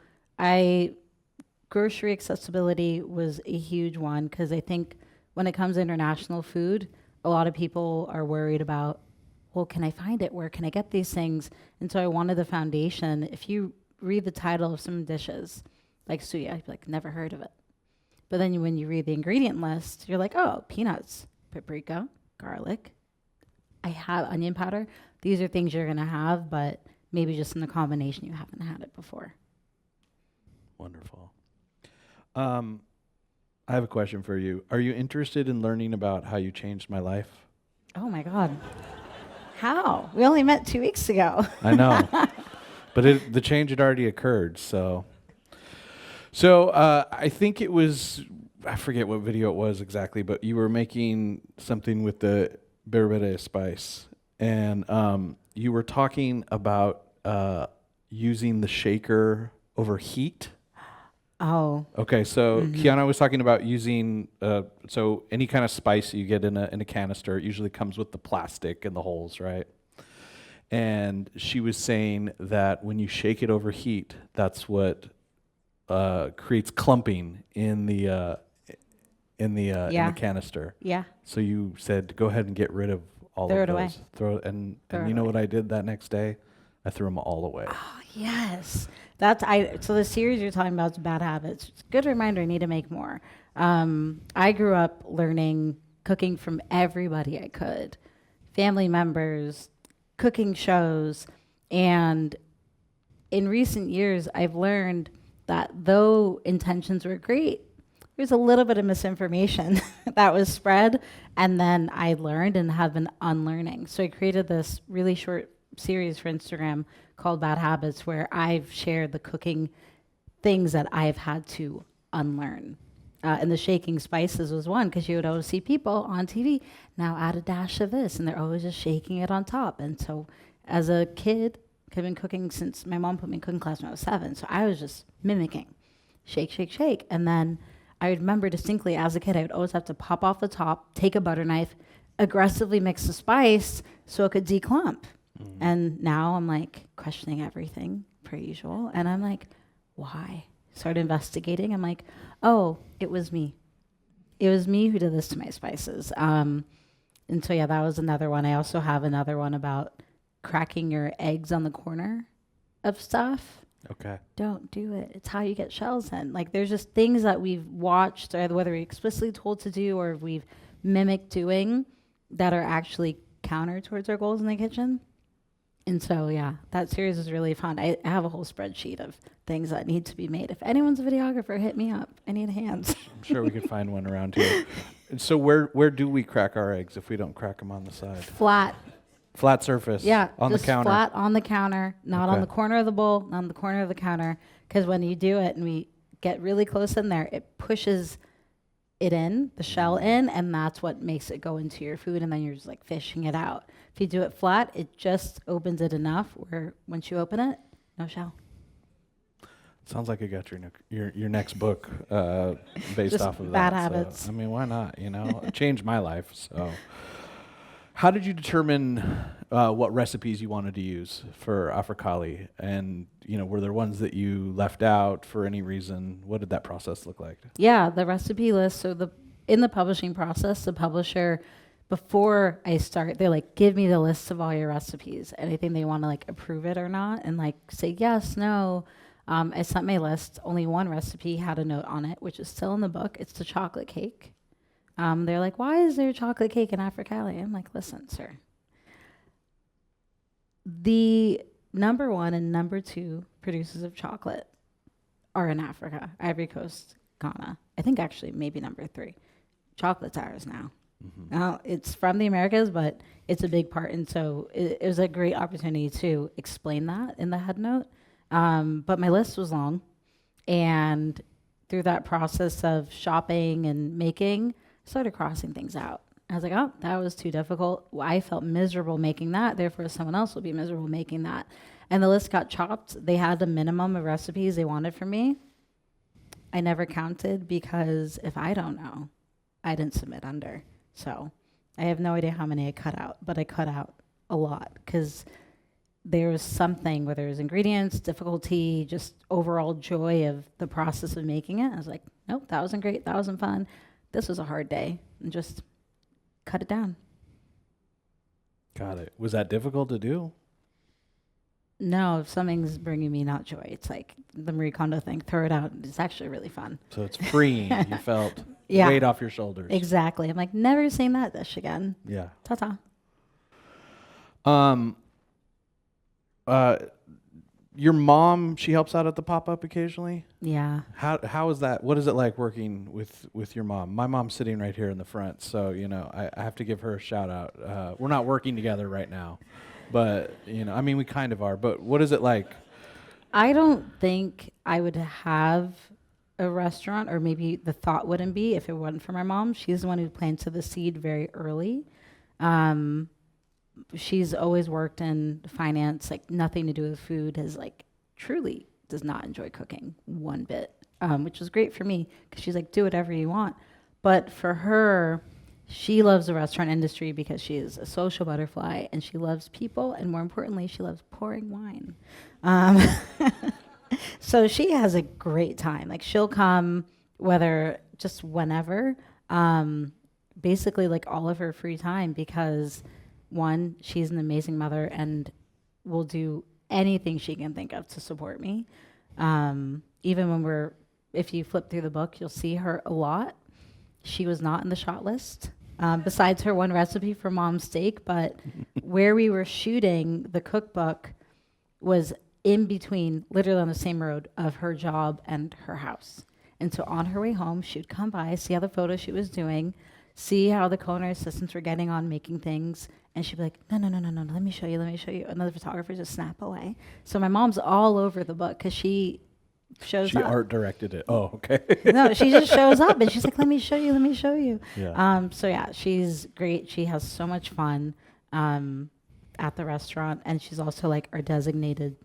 grocery accessibility was a huge one, because I think when it comes to international food, a lot of people are worried about, well, can I find it? Where can I get these things? And so I wanted the foundation. If you read the title of some dishes, like suya, I'd be like, never heard of it. But then when you read the ingredient list, you're like, oh, peanuts, paprika, garlic. I have onion powder. These are things you're going to have, but maybe just in the combination you haven't had it before. Wonderful. I have a question for you. Are you interested in learning about how you changed my life? Oh my God. How? We only met 2 weeks ago. I know. But the change had already occurred, so I think it was, I forget what video it was exactly, but you were making something with the berbere spice, and you were talking about using the shaker over heat. Oh. Okay, so Kiano was talking about using so any kind of spice you get in a canister, it usually comes with the plastic and the holes, right? And she was saying that when you shake it over heat, that's what creates clumping in the canister. Yeah. So you said go ahead and get rid of all Throw of it away. those. And Throw you it know away. what I did that next day? I threw them all away. Oh, yes. So the series you're talking about is Bad Habits. It's a good reminder, I need to make more. I grew up learning cooking from everybody I could. Family members, cooking shows, and in recent years, I've learned that though intentions were great, there's a little bit of misinformation that was spread, and then I learned and have been unlearning. So I created this really short series for Instagram called Bad Habits, where I've shared the cooking things that I've had to unlearn. And the shaking spices was one, because you would always see people on TV, now add a dash of this, and they're always just shaking it on top. And so as a kid, I've been cooking since my mom put me in cooking class when I was 7, so I was just mimicking, shake, shake, shake. And then I remember distinctly as a kid, I would always have to pop off the top, take a butter knife, aggressively mix the spice so it could declump. And now I'm like questioning everything per usual. And I'm like, why? Start investigating. I'm like, oh, it was me. It was me who did this to my spices. And so, yeah, that was another one. I also have another one about cracking your eggs on the corner of stuff. Okay. Don't do it. It's how you get shells in. Like, there's just things that we've watched, or whether we're explicitly told to do or we've mimicked doing, that are actually counter towards our goals in the kitchen. And so, yeah, that series is really fun. I have a whole spreadsheet of things that need to be made. If anyone's a videographer, hit me up. I need hands. I'm sure we could find one around here. And so where do we crack our eggs if we don't crack them on the side? Flat. Flat surface. Yeah. On just the counter. flat on the counter, not on Okay. the corner of the bowl, not on the corner of the counter. Because when you do it and we get really close in there, it pushes it in, the shell in, and that's what makes it go into your food, and then you're just like fishing it out. If you do it flat, it just opens it enough where once you open it, no shell. Sounds like you got your next book based Just off of Bad that. Habits. So, I mean, why not? You know, it changed my life. So, how did you determine what recipes you wanted to use for AfriCali, and were there ones that you left out for any reason? What did that process look like? Yeah, the recipe list. So in the publishing process, the publisher, before I start, they're like, give me the list of all your recipes. Anything they want to like approve it or not, and like say yes, no. I sent my list. Only one recipe had a note on it, which is still in the book. It's the chocolate cake. They're like, why is there chocolate cake in AfriCali? I'm like, listen, sir. The number 1 and number 2 producers of chocolate are in Africa, Ivory Coast, Ghana. I think actually maybe number 3. Chocolate's ours now. Now, it's from the Americas, but it's a big part. And so it was a great opportunity to explain that in the head note. But my list was long. And through that process of shopping and making, I started crossing things out. I was like, oh, that was too difficult. I felt miserable making that. Therefore, someone else will be miserable making that. And the list got chopped. They had the minimum of recipes they wanted from me. I never counted because if I don't know, I didn't submit under. So I have no idea how many I cut out, but I cut out a lot because there was something, whether it was ingredients, difficulty, just overall joy of the process of making it. I was like, nope, that wasn't great. That wasn't fun. This was a hard day. And just cut it down. Got it. Was that difficult to do? No, if something's bringing me not joy, it's like the Marie Kondo thing, throw it out. It's actually really fun. So it's freeing. You felt Yeah. weight off your shoulders. Exactly. I'm like, never saying that dish again. Yeah. Ta-ta. Your mom, she helps out at the pop-up occasionally? Yeah. How is that? What is it like working with your mom? My mom's sitting right here in the front, so I have to give her a shout out. We're not working together right now, but I mean we kind of are. But what is it like? I don't think I would have a restaurant, or maybe the thought wouldn't be if it wasn't for my mom. She's the one who planted the seed very early. She's always worked in finance, like nothing to do with food, has like truly does not enjoy cooking one bit, which was great for me because she's like, do whatever you want. But for her, she loves the restaurant industry because she is a social butterfly and she loves people. And more importantly, she loves pouring wine. So she has a great time. Like she'll come whether just whenever, basically like all of her free time because one, she's an amazing mother and will do anything she can think of to support me. Even when if you flip through the book, you'll see her a lot. She was not in the shot list, besides her one recipe for mom's steak, but where we were shooting the cookbook was in between, literally on the same road of her job and her house. And so on her way home, she'd come by, see how the photo she was doing, see how the culinary assistants were getting on making things, and she'd be like, no, let me show you. And the photographers just snap away. So my mom's all over the book because she shows She up. art directed it. Oh, okay. No, she just shows up and she's like, let me show you. Yeah. So yeah, she's great. She has so much fun at the restaurant. And she's also like our designated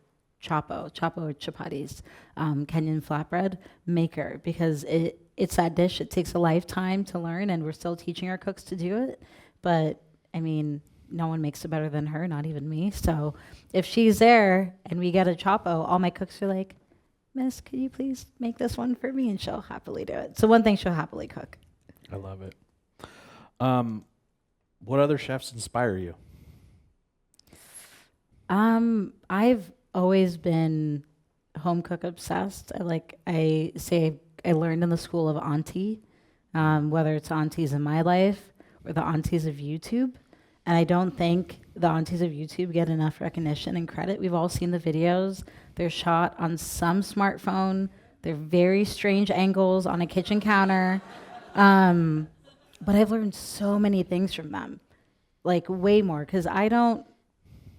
chapo or chapatis, Kenyan flatbread maker, because it's that dish. It takes a lifetime to learn and we're still teaching our cooks to do it. But I mean, no one makes it better than her, not even me. So if she's there and we get a chapo, all my cooks are like, Miss, could you please make this one for me? And she'll happily do it. So one thing she'll happily cook. I love it. What other chefs inspire you? I've always been home cook obsessed. I say I learned in the school of auntie, whether it's aunties in my life or the aunties of YouTube. And I don't think the aunties of YouTube get enough recognition and credit. We've all seen the videos. They're shot on some smartphone. They're very strange angles on a kitchen counter. But I've learned so many things from them, like way more, because I don't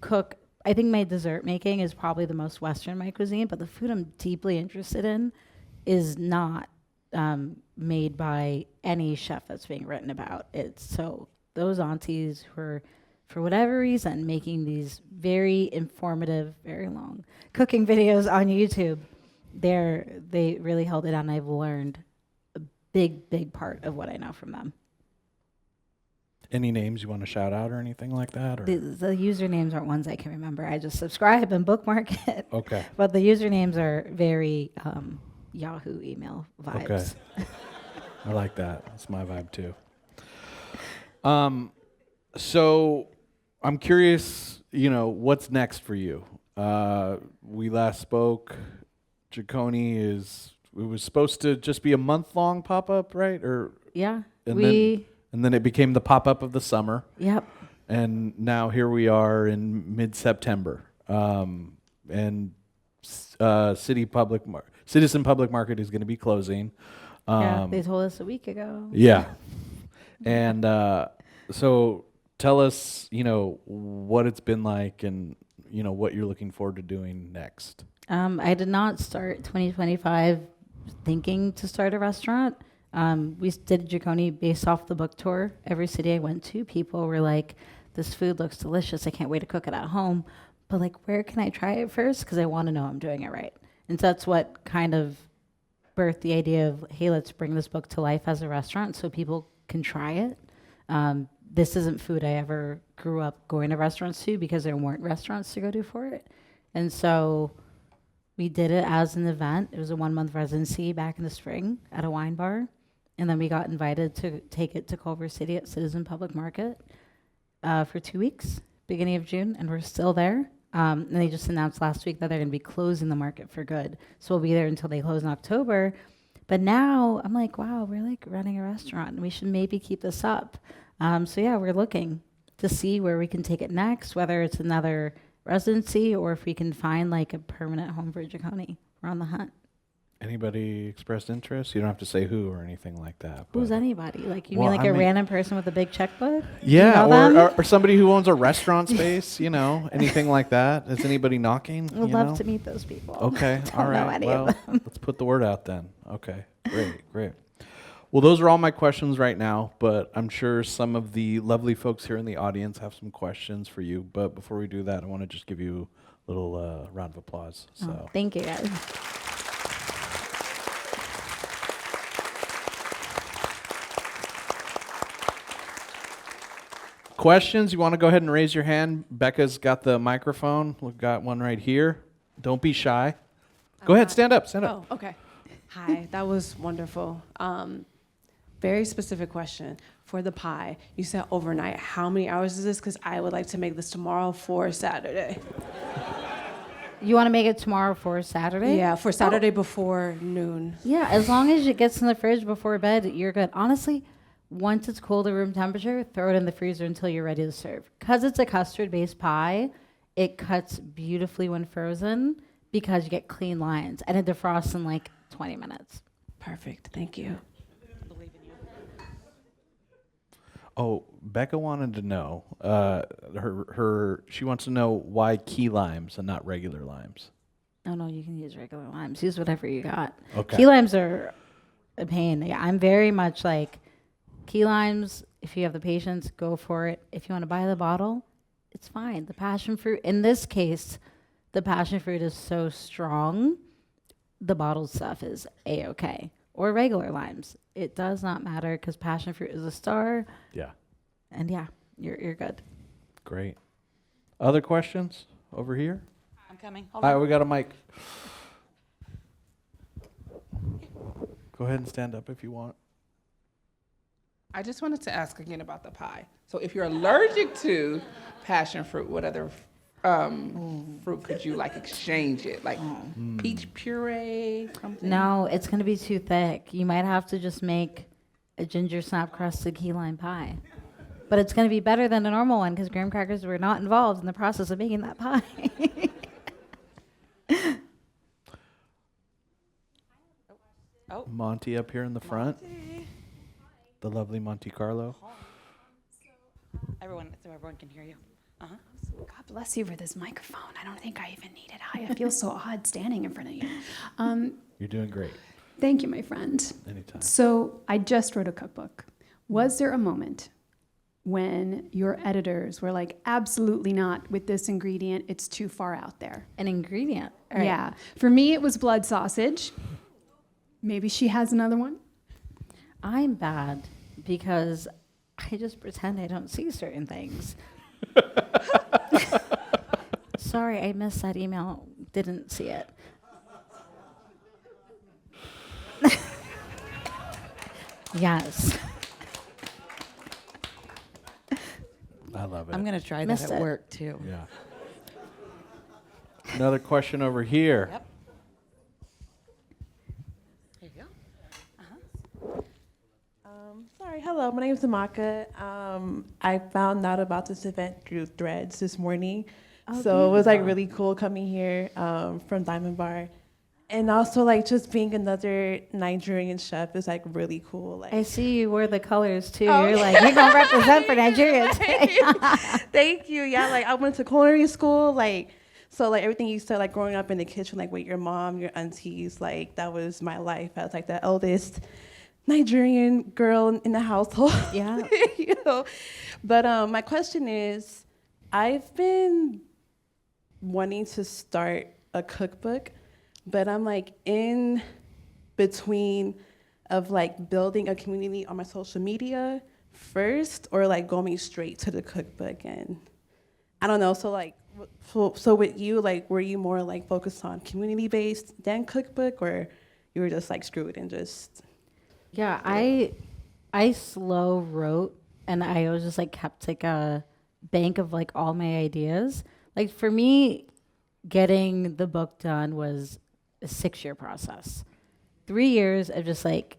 cook. I think my dessert making is probably the most Western in my cuisine, but the food I'm deeply interested in is not made by any chef that's being written about. So those aunties who are, for whatever reason, making these very informative, very long cooking videos on YouTube, they really held it down. I've learned a big part of what I know from them. Any names you want to shout out or anything like that? Or? The usernames aren't ones I can remember. I just subscribe and bookmark it. Okay. But the usernames are very Yahoo email vibes. Okay. I like that. That's my vibe too. So I'm curious, what's next for you? We last spoke. Jikoni it was supposed to just be a month-long pop-up, right? Yeah. And then it became the pop-up of the summer. Yep. And now here we are in mid-September. And Citizen Public Market is going to be closing. Yeah, they told us a week ago. Yeah. And so tell us, what it's been like and, what you're looking forward to doing next. I did not start 2025 thinking to start a restaurant. We did Jikoni based off the book tour. Every city I went to, people were like, this food looks delicious. I can't wait to cook it at home. But like, where can I try it first? Because I want to know I'm doing it right. And so that's what kind of birthed the idea of, hey, let's bring this book to life as a restaurant so people can try it. This isn't food I ever grew up going to restaurants to because there weren't restaurants to go to for it. And so we did it as an event. It was a 1-month residency back in the spring at a wine bar. And then we got invited to take it to Culver City at Citizen Public Market for 2 weeks, beginning of June, and we're still there. And they just announced last week that they're going to be closing the market for good. So we'll be there until they close in October. But now I'm like, wow, we're like running a restaurant and we should maybe keep this up. So yeah, we're looking to see where we can take it next, whether it's another residency or if we can find like a permanent home for Jikoni. We're on the hunt. Anybody expressed interest? You don't have to say who or anything like that. Who's anybody? Like you Well, mean like I a mean- random person with a big checkbook? Yeah, You know them? or somebody who owns a restaurant space, anything like that. Is anybody knocking? Would love to meet those people. Okay, Don't all know right. any Well, of them. let's put the word out then. Okay, great. Well, those are all my questions right now, but I'm sure some of the lovely folks here in the audience have some questions for you. But before we do that, I want to just give you a little round of applause. So. Oh, thank you guys. Questions? You want to go ahead and raise your hand? Becca's got the microphone. We've got one right here. Don't be shy. Go ahead, stand up. Oh, okay. Hi, that was wonderful. Very specific question. For the pie, you said overnight. How many hours is this? Because I would like to make this tomorrow for Saturday. You want to make it tomorrow for Saturday? Yeah, for Saturday before noon. Yeah, as long as it gets in the fridge before bed, you're good. Honestly, once it's cool to room temperature, throw it in the freezer until you're ready to serve. Because it's a custard-based pie, it cuts beautifully when frozen because you get clean lines, and it defrosts in like 20 minutes. Perfect. Thank you. Oh, Becca wanted to know. She wants to know why key limes and not regular limes. Oh no, you can use regular limes. Use whatever you got. Okay. Key limes are a pain. Yeah, I'm very much like key limes. If you have the patience, go for it. If you want to buy the bottle, it's fine. The passion fruit, in this case, the passion fruit is so strong, the bottled stuff is A-okay. Or regular limes. It does not matter because passion fruit is a star. Yeah. And yeah, you're good. Great. Other questions over here? I'm coming. Hold Hi, on. we got a mic. Go ahead and stand up if you want. I just wanted to ask again about the pie. So if you're allergic to passion fruit, what other fruit could you like exchange it? Like peach puree, something? No, it's going to be too thick. You might have to just make a ginger snap crusted key lime pie. But it's going to be better than a normal one because graham crackers were not involved in the process of making that pie. Monty up here in the front. The lovely Monte Carlo. Everyone, so everyone can hear you. Uh-huh. God bless you for this microphone. I don't think I even need it. I feel so odd standing in front of you. You're doing great. Thank you, my friend. Anytime. So I just wrote a cookbook. Was there a moment when your editors were like, absolutely not with this ingredient, it's too far out there? An ingredient. All right. Yeah. For me, it was blood sausage. Maybe she has another one. I'm bad because I just pretend I don't see certain things. Sorry, I missed that email. Didn't see it. Yes. I love it. I'm going to try that Missed at it. work too. Yeah. Another question over here. Yep. There you go. Sorry, hello, my name is Amaka. I found out about this event through Threads this morning. Oh, So it was like beautiful. really cool coming here from Diamond Bar. And also like just being another Nigerian chef is like really cool. Like I see you wore the colors too. Oh, You're like, you're going to represent for Nigeria today. Thank you. Yeah, like I went to culinary school, so like everything you said, like growing up in the kitchen, like with your mom, your aunties, like that was my life. I was like the eldest Nigerian girl in the household. Yeah. you know. But my question is, I've been wanting to start a cookbook, but I'm like in between of like building a community on my social media first or like going straight to the cookbook. And I don't know, so like so with you, like were you more like focused on community based than cookbook, or you were just like screwed and just Yeah, I slow wrote, and I always just like kept like a bank of like all my ideas. Like for me, getting the book done was a 6-year process. 3 years of just like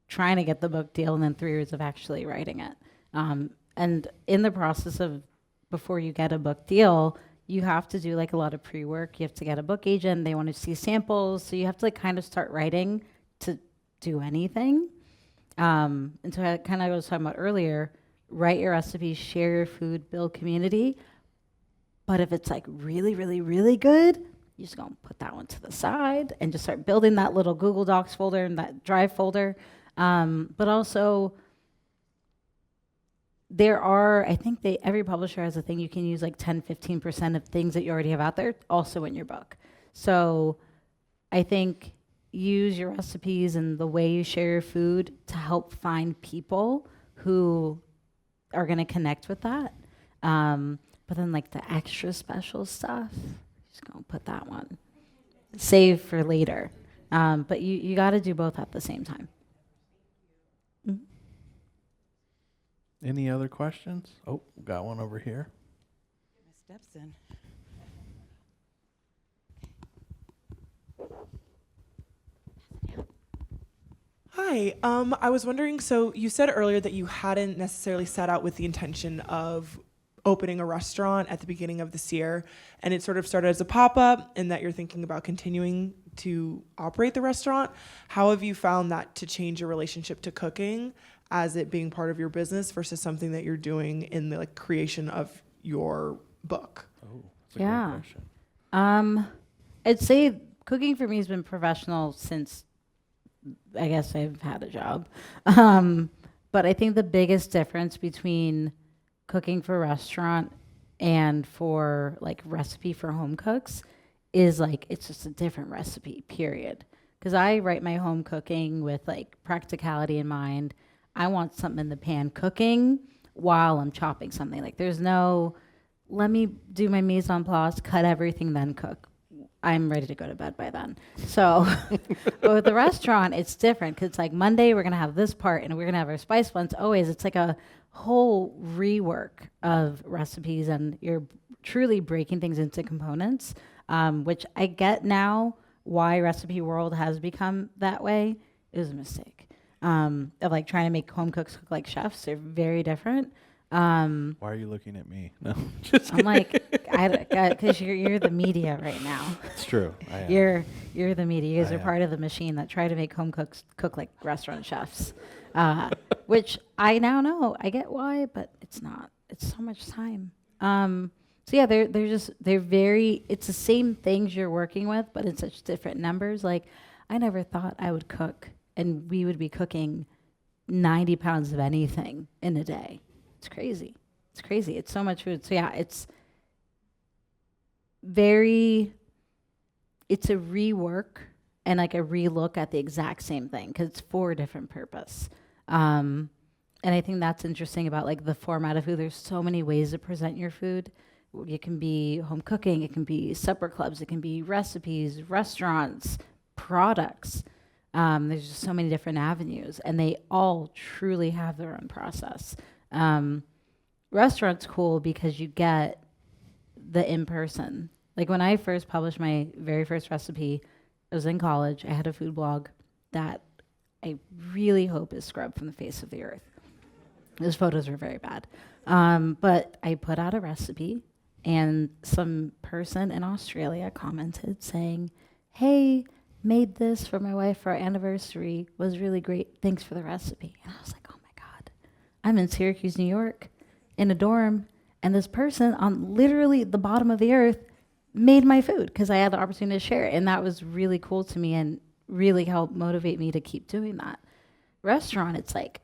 trying to get the book deal, and then 3 years of actually writing it. And in the process of before you get a book deal, you have to do like a lot of pre-work. You have to get a book agent. They want to see samples, so you have to like kind of start writing to do anything. And so I kind of was talking about earlier, write your recipes, share your food, build community. But if it's like really, really, really good, you just gonna put that one to the side and just start building that little Google Docs folder and that Drive folder. But also, there are, I think every publisher has a thing you can use like 10, 15% of things that you already have out there also in your book. So I think use your recipes and the way you share your food to help find people who are going to connect with that. But then like the extra special stuff, just going to put that one. Save for later. But you got to do both at the same time. Any other questions? Oh, got one over here. My steps in. Hi, I was wondering, so you said earlier that you hadn't necessarily set out with the intention of opening a restaurant at the beginning of this year, and it sort of started as a pop-up, and that you're thinking about continuing to operate the restaurant. How have you found that to change your relationship to cooking as it being part of your business versus something that you're doing in the like creation of your book? Oh, that's a Yeah. great question. I'd say cooking for me has been professional since I guess I've had a job. But I think the biggest difference between cooking for a restaurant and for like recipe for home cooks is like it's just a different recipe, period. Because I write my home cooking with like practicality in mind. I want something in the pan cooking while I'm chopping something. Like there's no, let me do my mise en place, cut everything, then cook. I'm ready to go to bed by then. So, but with the restaurant, it's different because it's like Monday, we're going to have this part and we're going to have our spice blends always. It's like a whole rework of recipes, and you're truly breaking things into components, which I get now why Recipe World has become that way. It was a mistake of like trying to make home cooks cook like chefs. They're very different. Why are you looking at me? No, just I'm like, because you're the media right now. it's true. I am. You're the media. You guys I are am. part of the machine that try to make home cooks cook like restaurant chefs, which I now know. I get why, but it's not. It's so much time. So yeah, they're very. It's the same things you're working with, but in such different numbers. Like I never thought I would cook, and we would be cooking 90 pounds of anything in a day. It's crazy. It's crazy. It's so much food. So yeah, it's a rework and like a relook at the exact same thing because it's for a different purpose. And I think that's interesting about like the format of food. There's so many ways to present your food. It can be home cooking, it can be supper clubs, it can be recipes, restaurants, products. There's just so many different avenues, and they all truly have their own process. Restaurants cool because you get the in-person. Like when I first published my very first recipe, I was in college. I had a food blog that I really hope is scrubbed from the face of the earth. Those photos were very bad. But I put out a recipe, and some person in Australia commented saying, "Hey, made this for my wife for our anniversary. Was really great. Thanks for the recipe." And I was like, oh my God, I'm in Syracuse, New York, in a dorm, and this person on literally the bottom of the earth made my food because I had the opportunity to share it. And that was really cool to me and really helped motivate me to keep doing that. Restaurant, it's like,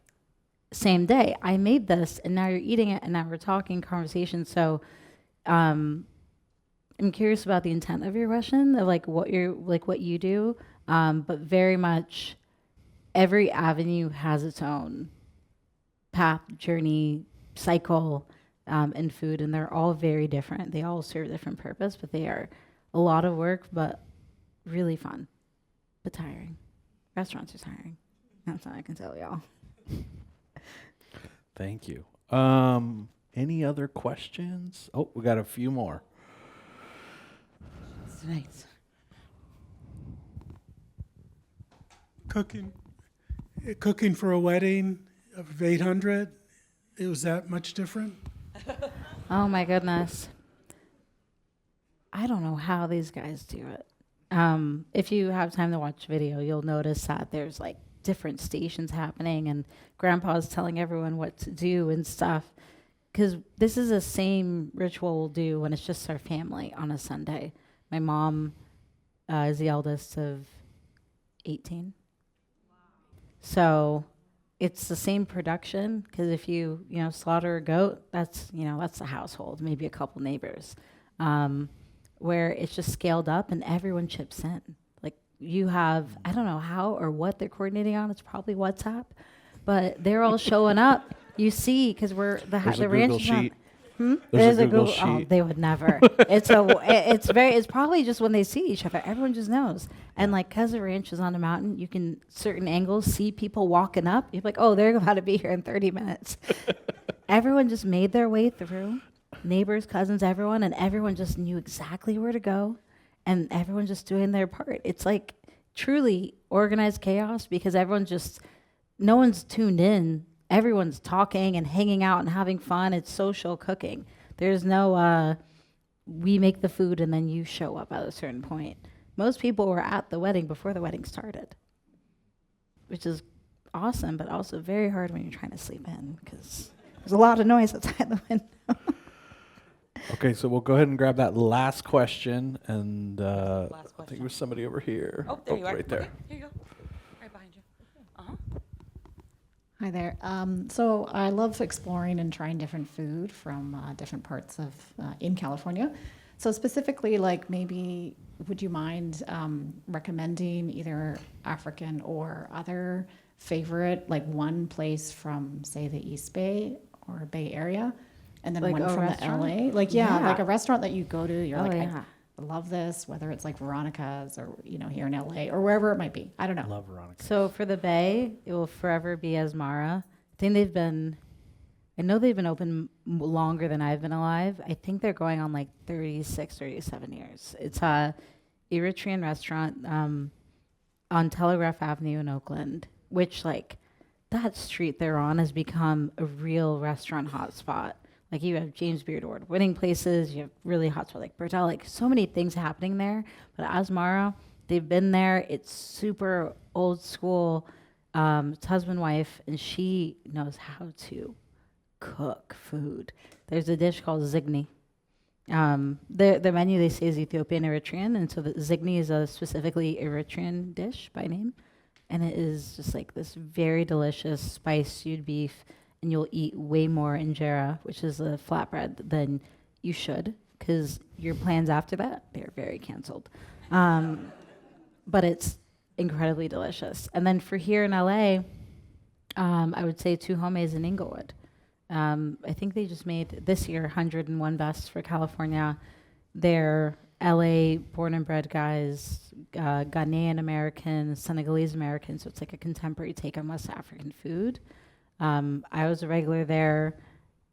same day, I made this, and now you're eating it, and now we're talking conversation. So I'm curious about the intent of your question, of like what you do, but very much every avenue has its own path, journey, cycle in food, and they're all very different. They all serve a different purpose, but they are a lot of work, but really fun, but tiring. Restaurants are tiring. That's all I can tell y'all. Thank you. Any other questions? Oh, we got a few more. Nice. Cooking for a wedding of 800, it was that much different? Oh my goodness. I don't know how these guys do it. If you have time to watch video, you'll notice that there's like different stations happening, and grandpa's telling everyone what to do and stuff. Because this is the same ritual we'll do when it's just our family on a Sunday. My mom is the eldest of 18. So it's the same production, because if you slaughter a goat, that's the household, maybe a couple neighbors, where it's just scaled up and everyone chips in. Like you have, I don't know how or what they're coordinating on. It's probably WhatsApp, but they're all showing up. You see, because the ranch is on. There's a Google Oh, sheet. they would never. It's probably just when they see each other, everyone just knows. And like, cause the ranch is on a mountain, you can certain angles see people walking up. You're like, oh, they're about to be here in 30 minutes. Everyone just made their way through, neighbors, cousins, everyone, and everyone just knew exactly where to go, and everyone just doing their part. It's like truly organized chaos, because no one's tuned in. Everyone's talking and hanging out and having fun. It's social cooking. There's no, we make the food and then you show up at a certain point. Most people were at the wedding before the wedding started, which is awesome, but also very hard when you're trying to sleep in, because there's a lot of noise outside the window. Okay, so we'll go ahead and grab that last question, and Last I think question. there's somebody over here. Oh, there you are. Right there. Okay, here you go. Right behind you. Uh-huh. Hi there. So I love exploring and trying different food from different parts of in California. So specifically, like maybe would you mind recommending either African or other favorite, like one place from say the East Bay or Bay Area, and then Like one a from restaurant? the LA? Like like a restaurant that you go to, you're like, yeah. I love this, whether it's like Veronica's or here in LA or wherever it might be. I don't know. Love Veronica. So for the Bay, it will forever be Asmara. I know they've been open longer than I've been alive. I think they're going on like 36, 37 years. It's a Eritrean restaurant on Telegraph Avenue in Oakland, which like that street they're on has become a real restaurant hotspot. Like you have James Beard Award winning places, you have really hot spot like Bertel, like so many things happening there. But Asmara, they've been there. It's super old school. It's husband, wife, and she knows how to cook food. There's a dish called zigni. The menu they say is Ethiopian Eritrean, and so the zigni is a specifically Eritrean dish by name, and it is just like this very delicious spiced stewed beef, and you'll eat way more injera, which is a flatbread, than you should, because your plans after that, they're very canceled. But it's incredibly delicious. And then for here in LA, I would say Two Homes in Inglewood. I think they just made this year 101 Best for California. They're LA born and bred guys, Ghanaian American, Senegalese American, so it's like a contemporary take on West African food. I was a regular there.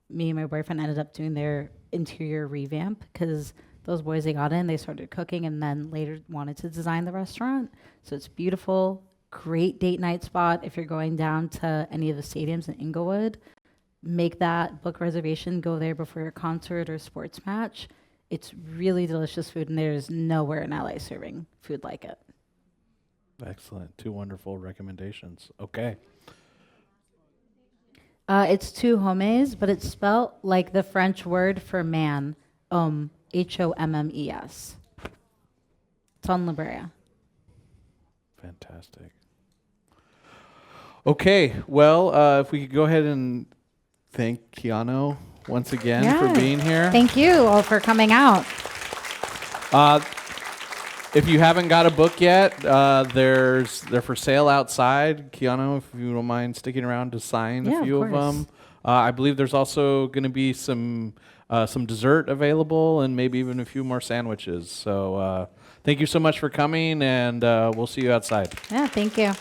Me and my boyfriend ended up doing their interior revamp because those boys, they got in, they started cooking, and then later wanted to design the restaurant. So it's beautiful, great date night spot. If you're going down to any of the stadiums in Inglewood, make that book reservation, go there before your concert or sports match. It's really delicious food, and there's nowhere in LA serving food like it. Excellent. 2 wonderful recommendations. Okay. It's Two Homes, but it's spelled like the French word for man, Hommes. It's on La Brea. Fantastic. Okay. Well, if we could go ahead and thank Kiano once again for being here. Thank you all for coming out. If you haven't got a book yet, they're for sale outside. Kiano, if you don't mind sticking around to sign a few of them. I believe there's also going to be some dessert available and maybe even a few more sandwiches. So thank you so much for coming, and we'll see you outside. Yeah, thank you.